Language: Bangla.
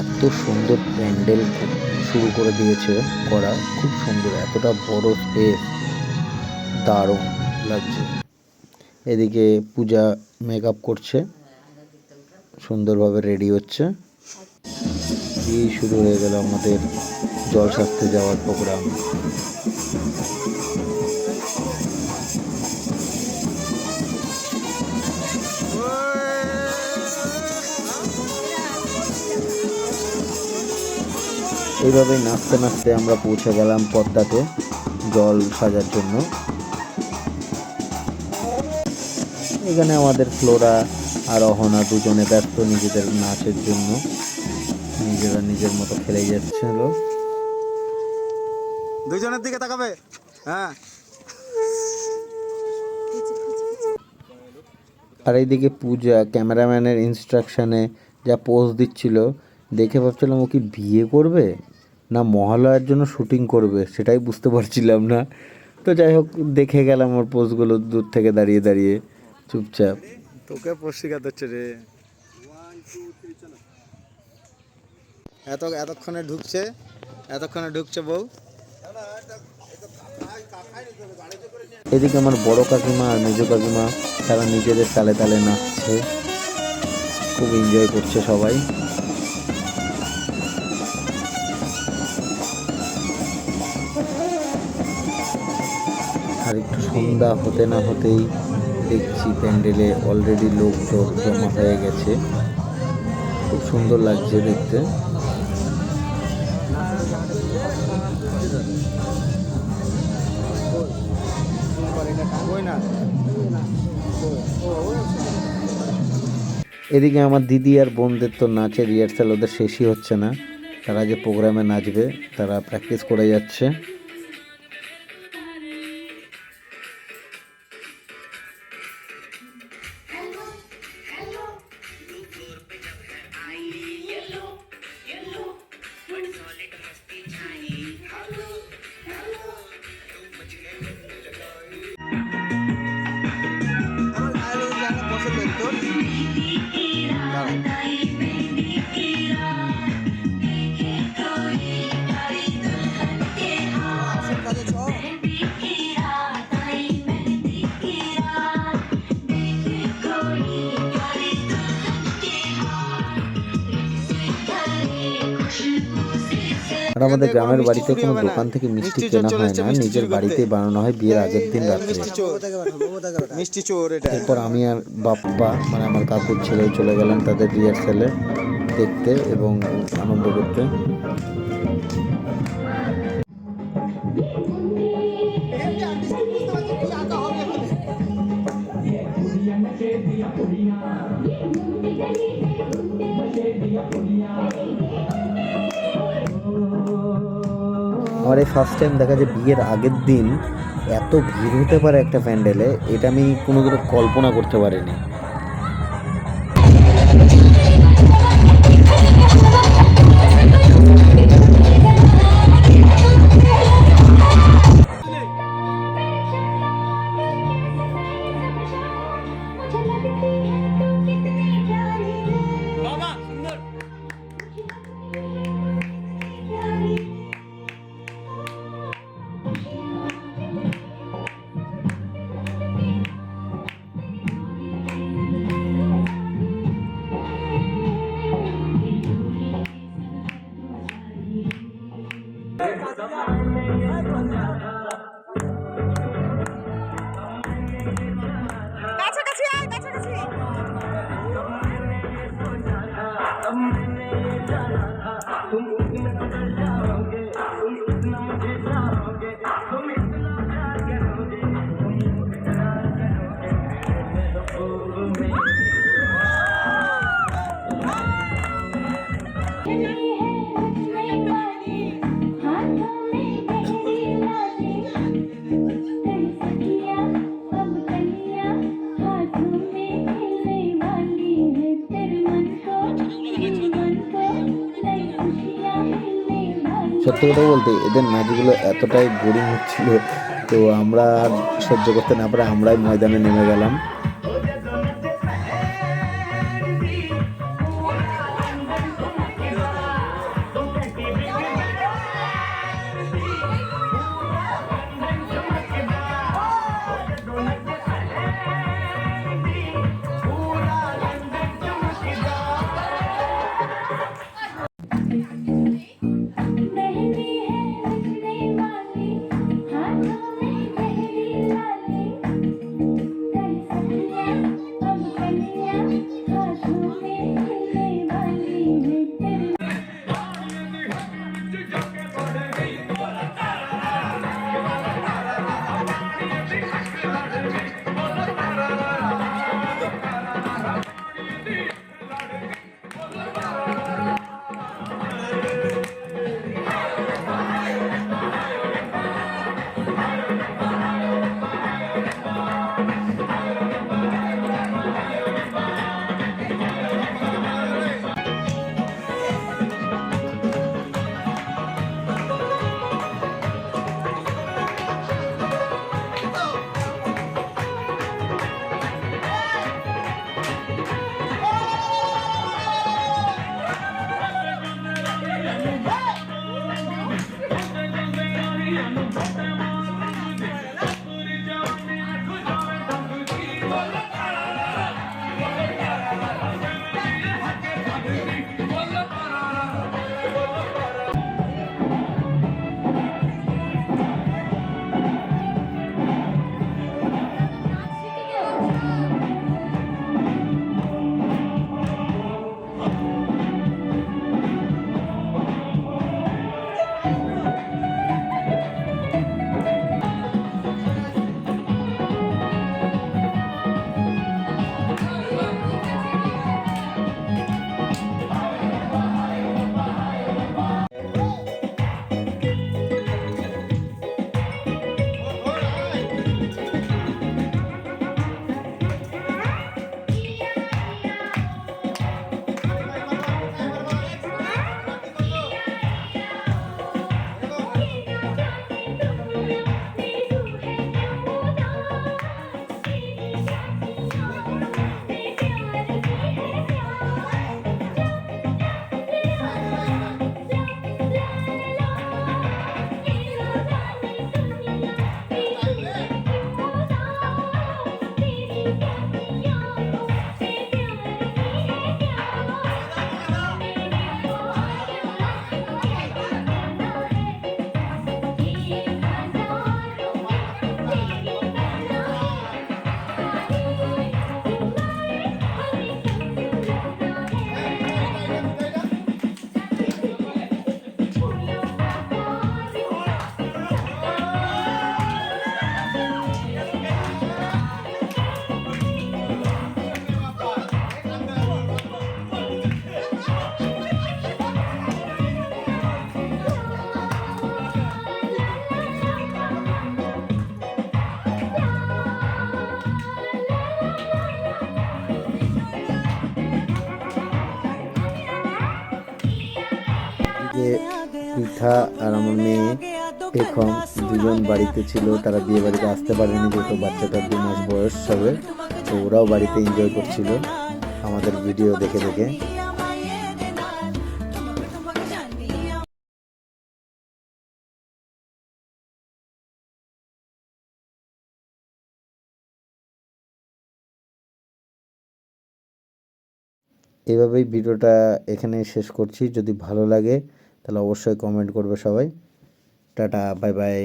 এত সুন্দর প্যান্ডেল শুরু করে দিয়েছে করা, খুব সুন্দর, এতটা বড় স্পেস, দারুণ লাগছে। এদিকে পূজা মেকআপ করছে, সুন্দরভাবে রেডি হচ্ছে। এই শুরু হয়ে গেল আমাদের জলশাস্ত্রে যাওয়ার প্রোগ্রাম। এইভাবে নাচতে নাচতে আমরা পৌঁছে গেলাম পদ্মাতে জল সাজার জন্য। এখানে আমাদের ফ্লোরা আর অহনা দুজনে ব্যস্ত নিজেদের নাচের জন্য, নিজেরা নিজের মতো খেলে যাচ্ছিল। দুজনের দিকে তাকাবে। হ্যাঁ। আর এইদিকে পূজা ক্যামেরাম্যানের ইনস্ট্রাকশনে যা পোজ দিচ্ছিল, দেখে ভাবছিলাম ও কি বিয়ে করবে না মহালয়ার জন্য শুটিং করবে, সেটাই বুঝতে পারছিলাম না। তো যাই হোক, দেখে গেলাম ওর পোজগুলো দূর থেকে দাঁড়িয়ে দাঁড়িয়ে চুপচাপ। তোকে পরিষ্কার হচ্ছে রে। এতক্ষণে ঢুকছে বউ। এদিকে আমার বড় কাকিমা আর মেজো কাকিমা তারা নিজেদের তালে তালে নাচছে, খুব এনজয় করছে সবাই। আর একটু সন্ধ্যা হতে না হতেই দেখছি প্যান্ডেলে অলরেডি লোক জমা হয়ে গেছে, খুব সুন্দর লাগছে দেখতে। এদিকে আমার দিদি আর বোনদের তো নাচের রিহার্সাল ওদের শেষই হচ্ছে না, তারা যে প্রোগ্রামে নাচবে তারা প্র্যাকটিস করে যাচ্ছে। আর আমাদের গ্রামের বাড়িতে কোনো দোকান থেকে মিষ্টি কেনা হয় না, নিজের বাড়িতেই বানানো হয় বিয়ের আগের দিন রাত্রে। এরপর আমি আর বাপ্পা মানে আমার কাকুর ছেলে চলে গেলাম তাদের রিহার্সালে দেখতে এবং আনন্দ করতে। আমার এই ফার্স্ট টাইম দেখা যায় বিয়ের আগের দিন এত ভিড় হতে পারে একটা প্যান্ডেলে, এটা আমি কোনো কল্পনা করতে পারিনি। সত্যি কথা বলতে এদের নাচগুলো এতটাই বোরিং হচ্ছিল, তো আমরা আর সহ্য করতে না পারে আমরাই ময়দানে নেমে গেলাম। আজকে পিঠা আর আমার মেয়ে পেখম দুজন বাড়িতে ছিল, তারা বিয়ে বাড়িতে আসতে পারেনি যেহেতু বাচ্চাটার 2 মাস বয়স হবে, তো ওরাও বাড়িতে এনজয় করছিল আমাদের ভিডিও দেখে দেখে। এভাবেই ভিডিওটা এখানে শেষ করছি। যদি ভালো লাগে তাহলে অবশ্যই কমেন্ট করবে সবাই। Tata, bye bye.